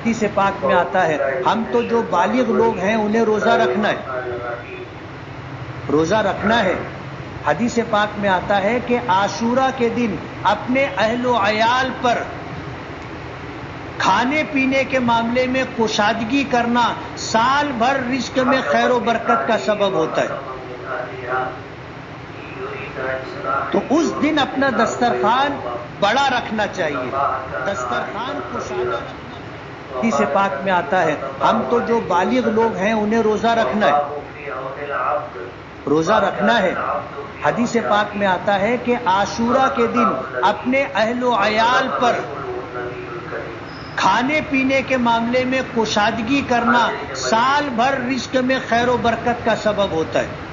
حدیث پاک میں آتا ہے ہم تو جو بالغ لوگ ہیں انہیں روزہ رکھنا ہے، روزہ رکھنا ہے۔ حدیث پاک میں آتا ہے کہ عاشورہ کے دن اپنے اہل و عیال پر کھانے پینے کے معاملے میں کشادگی کرنا سال بھر رزق میں خیر و برکت کا سبب ہوتا ہے۔ تو اس دن اپنا دسترخوان بڑا رکھنا چاہیے، دسترخوان کشادہ رکھنا چاہیے۔ حدیث پاک میں آتا ہے ہم تو جو بالغ لوگ ہیں انہیں روزہ رکھنا ہے، روزہ رکھنا ہے۔ حدیث پاک میں آتا ہے کہ عاشورہ کے دن اپنے اہل و عیال پر کھانے پینے کے معاملے میں کشادگی کرنا سال بھر رزق میں خیر و برکت کا سبب ہوتا ہے۔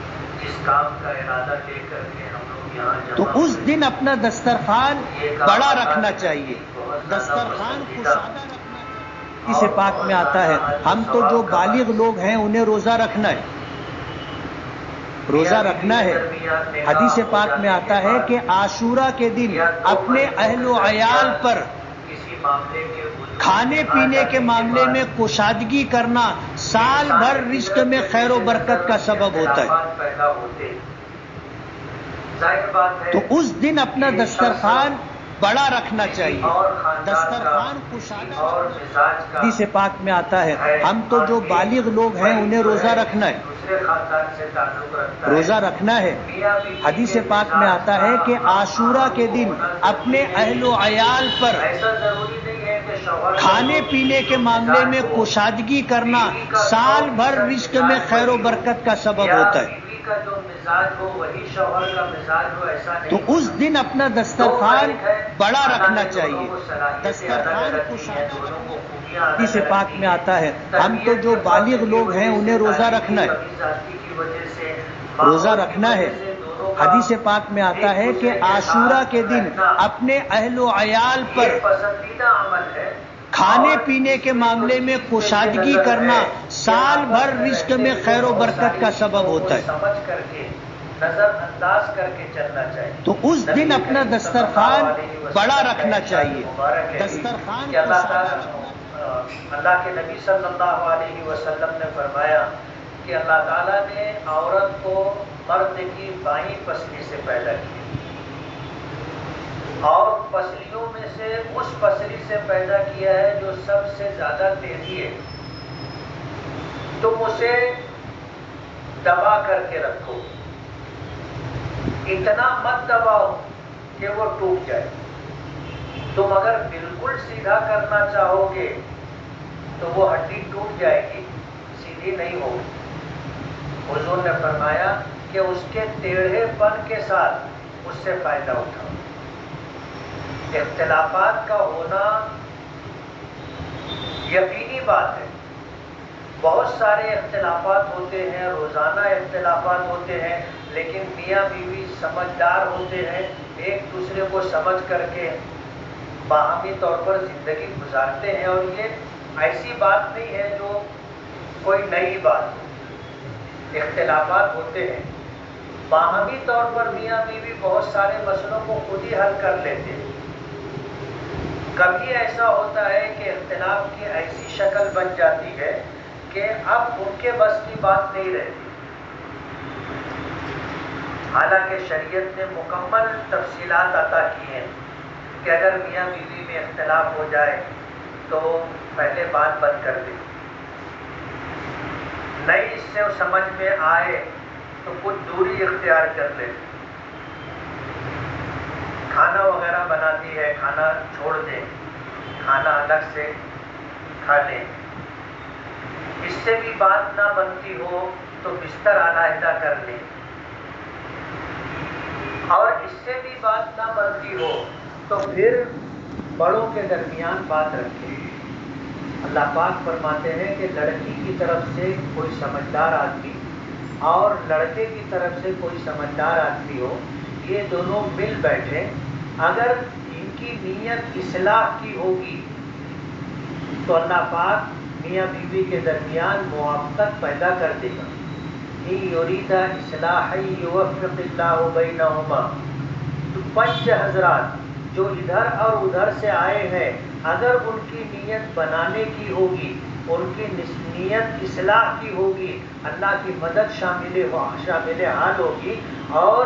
تو اس دن اپنا دسترخوان بڑا رکھنا چاہیے، دسترخوان کشادہ رکھنا چاہیے۔ حدیث پاک میں آتا ہے ہم تو جو بالغ لوگ ہیں انہیں روزہ رکھنا ہے، روزہ رکھنا ہے۔ حدیث پاک میں آتا ہے کہ عاشورہ کے دن اپنے اہل و عیال پر کھانے پینے کے معاملے میں کشادگی کرنا سال بھر رزق میں خیر و برکت کا سبب ہوتا ہے۔ تو اس دن اپنا دسترخوان بڑا رکھنا چاہیے، دسترخوان کشادہ رکھنا چاہیے۔ حدیث پاک میں آتا ہے ہم تو جو بالغ لوگ ہیں انہیں روزہ رکھنا ہے، روزہ رکھنا ہے۔ حدیث پاک میں آتا ہے کہ عاشورہ کے دن اپنے اہل و عیال پر کھانے پینے کے معاملے میں کشادگی کرنا سال بھر رزق میں خیر و برکت کا سبب ہوتا ہے۔ تو اس دن اپنا دسترخوان بڑا رکھنا چاہیے، دسترخوان کشادہ رکھنا چاہیے۔ حدیث پاک میں آتا ہے ہم تو جو بالغ لوگ ہیں انہیں روزہ رکھنا ہے، روزہ رکھنا ہے۔ حدیث پاک میں آتا ہے کہ عاشورہ کے دن اپنے اہل و عیال پر کھانے پینے کے معاملے میں کشادگی کرنا سال بھر رزق میں خیر و برکت کا سبب ہوتا ہے۔ نظر انداز کر کے چلنا چاہیے۔ تو اس دن اپنا دسترخوان بڑا رکھنا چاہیے، دسترخوان کہ اللہ کے نبی صلی اللہ علیہ وسلم نے فرمایا کہ اللہ تعالیٰ نے عورت کو مرد کی بائیں پسلی سے پیدا کیا اور پسلیوں میں سے اس پسلی سے پیدا کیا ہے جو سب سے زیادہ تیزی ہے، تم اسے دبا کر کے رکھو، اتنا مت دباؤ کہ وہ ٹوٹ جائے۔ تم اگر بالکل سیدھا کرنا چاہو گے تو وہ ہڈی ٹوٹ جائے گی، سیدھی نہیں ہوگی۔ حضور نے فرمایا کہ اس کے ٹیڑھے پن کے ساتھ اس سے فائدہ اٹھاؤ۔ اختلافات کا ہونا یقینی بات ہے، بہت سارے اختلافات ہوتے ہیں، روزانہ اختلافات ہوتے ہیں، لیکن میاں بیوی سمجھدار ہوتے ہیں، ایک دوسرے کو سمجھ کر کے باہمی طور پر زندگی گزارتے ہیں، اور یہ ایسی بات نہیں ہے جو کوئی نئی بات ہو۔ اختلافات ہوتے ہیں، باہمی طور پر میاں بیوی بہت سارے مسئلوں کو خود ہی حل کر لیتے ہیں۔ کبھی ایسا ہوتا ہے کہ اختلاف کی ایسی شکل بن جاتی ہے کہ اب ان کے بس کی بات نہیں رہتی، حالانکہ شریعت نے مکمل تفصیلات عطا کی ہیں کہ اگر میاں بیوی میں اختلاف ہو جائے تو پہلے بات بند کر دیں، نہیں اس سے سمجھ میں آئے تو کچھ دوری اختیار کر لیں، کھانا وغیرہ بناتی ہے کھانا چھوڑ دیں، کھانا الگ سے کھا لیں، اس سے بھی بات نہ بنتی ہو تو بستر علیحدہ کر لیں، اور اس سے بھی بات نہ بنتی ہو تو پھر بڑوں کے درمیان بات رکھیں۔ اللہ پاک فرماتے ہیں کہ لڑکی کی طرف سے کوئی سمجھدار آدمی اور لڑکے کی طرف سے کوئی سمجھدار آدمی ہو، یہ دونوں مل بیٹھے، اگر ان کی نیت اصلاح کی ہوگی تو اللہ پاک میاں بیوی کے درمیان موافقت پیدا کر دے گا۔ ان یرید اصلاحا یوفق اللہ بینہما، تو 5 حضرات جو ادھر اور ادھر سے آئے ہیں، اگر ان کی نیت بنانے کی ہوگی، ان کی نیت اصلاح کی ہوگی، اللہ کی مدد شامل حال ہوگی، اور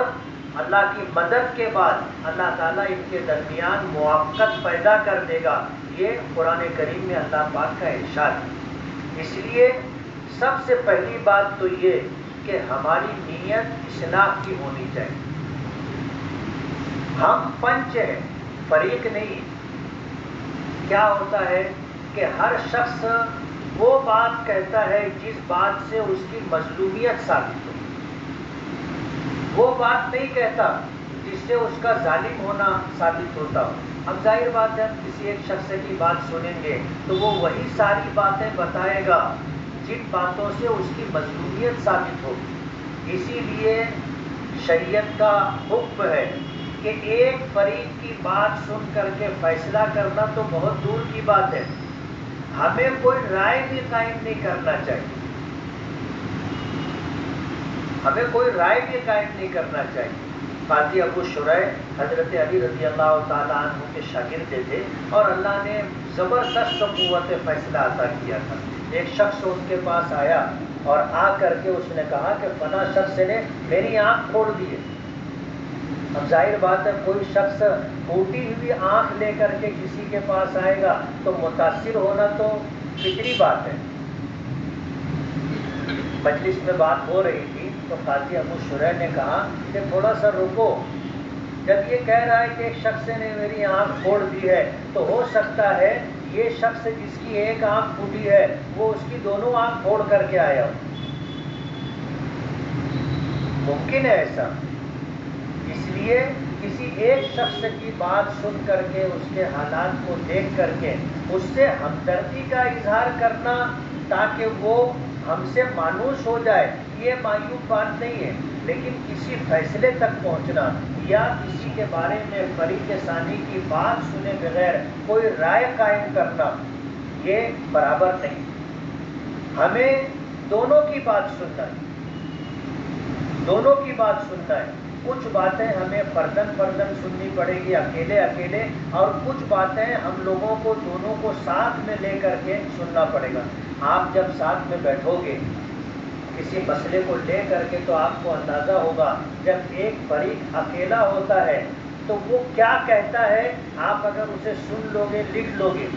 اللہ کی مدد کے بعد اللہ تعالیٰ ان کے درمیان موافقت پیدا کر دے گا. یہ قرآن کریم میں اللہ پاک کا ارشاد ہے. اس لیے سب سے پہلی بات تو یہ کہ ہماری نیت اصلاح کی ہونی چاہیے. ہم پنچ ہیں، فریق نہیں. کیا ہوتا ہے کہ ہر شخص وہ بات کہتا ہے جس بات سے اس کی مظلومیت ثابت ہو، وہ بات نہیں کہتا جس سے اس کا ظالم ہونا ثابت ہوتا ہو. اب ظاہر بات ہے کسی ایک شخص کی بات سنیں گے تو وہ وہی ساری باتیں بتائے گا جن باتوں سے اس کی مظلومیت ثابت ہوگی. اسی لیے شریعت کا حکم ہے کہ ایک فریق کی بات سن کر کے فیصلہ کرنا تو بہت دور کی بات ہے، ہمیں کوئی رائے بھی قائم نہیں کرنا چاہیے. ہمیں کوئی رائے بھی قائم نہیں کرنا چاہیے. قاضی ابو شریح حضرت علی رضی اللہ تعالیٰ عنہ کے شاگرد تھے اور اللہ نے زبردست قوت فیصلہ عطا کیا تھا. ایک شخص ان کے پاس آیا اور آ کر کے اس نے کہا کہ فلاں شخص نے میری آنکھ پھوڑ دی ہے. اب ظاہر بات ہے کوئی شخص پھوٹی ہوئی آنکھ لے کر کے کسی کے پاس آئے گا تو متاثر ہونا تو فطری بات ہے. مجلس میں بات ہو رہی تھی تو قاضی ابو شریح نے کہا کہ تھوڑا سا رکو، جب یہ کہہ رہا ہے کہ ایک شخص نے میری آنکھ پھوڑ دی ہے تو ہو سکتا ہے یہ شخص جس کی ایک آنکھ پھوٹی ہے وہ اس کی دونوں آنکھ پھوڑ کر کے آیا ہو. ممکن ہے ایسا. اس لیے کسی ایک شخص کی بات سن کر کے اس کے حالات کو دیکھ کر کے اس سے ہمدردی کا اظہار کرنا تاکہ وہ ہم سے مانوس ہو جائے، یہ معیوب بات نہیں ہے. لیکن کسی فیصلے تک پہنچنا یا کسی کے بارے میں فریق ثانی کی بات سنے بغیر کوئی رائے قائم کرنا یہ برابر نہیں. ہمیں دونوں کی بات سننا ہے، دونوں کی بات سننا ہے. کچھ باتیں ہمیں فردن سننی پڑے گی اکیلے اکیلے، اور کچھ باتیں ہم لوگوں کو دونوں کو ساتھ میں لے کر کے سننا پڑے گا. آپ جب ساتھ میں بیٹھو گے کسی مسئلے کو لے کر کے تو آپ کو اندازہ ہوگا جب ایک فریق اکیلا ہوتا ہے تو وہ کیا کہتا ہے. آپ اگر اسے سن لو گے، لکھ لو گے،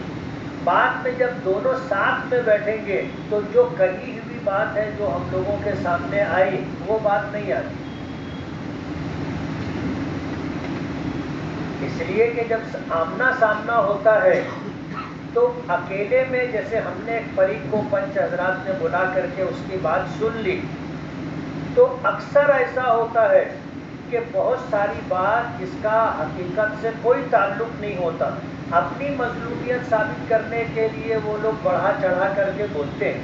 بعد میں جب دونوں ساتھ میں بیٹھیں گے تو جو کہی ہوئی بات ہے جو ہم لوگوں کے سامنے آئی وہ بات نہیں آتی. اس لیے کہ جب آمنا سامنا ہوتا ہے تو اکیلے میں جیسے ہم نے ایک فریق کو پنچ حضرات نے بلا کر کے اس کی بات سن لی تو اکثر ایسا ہوتا ہے کہ بہت ساری بات جس کا حقیقت سے کوئی تعلق نہیں ہوتا، اپنی مظلومیت ثابت کرنے کے لیے وہ لوگ بڑھا چڑھا کر کے بولتے ہیں.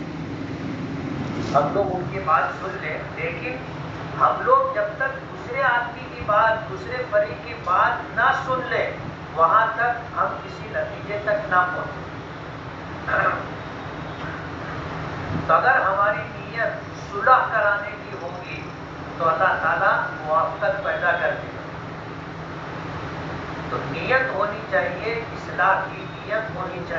ہم لوگ ان کی بات سن لیں، لیکن ہم لوگ جب تک دوسرے آدمی کی بات، دوسرے فریق کی بات نہ سن لیں وہاں تک ہم کسی نتیجے تک نہ پہنچیں. تو اگر ہماری نیت صلح کرانے کی ہوگی تو اللہ تعالیٰ موافقت پیدا کر دے گا. تو نیت ہونی چاہیے، اصلاح کی نیت ہونی چاہیے.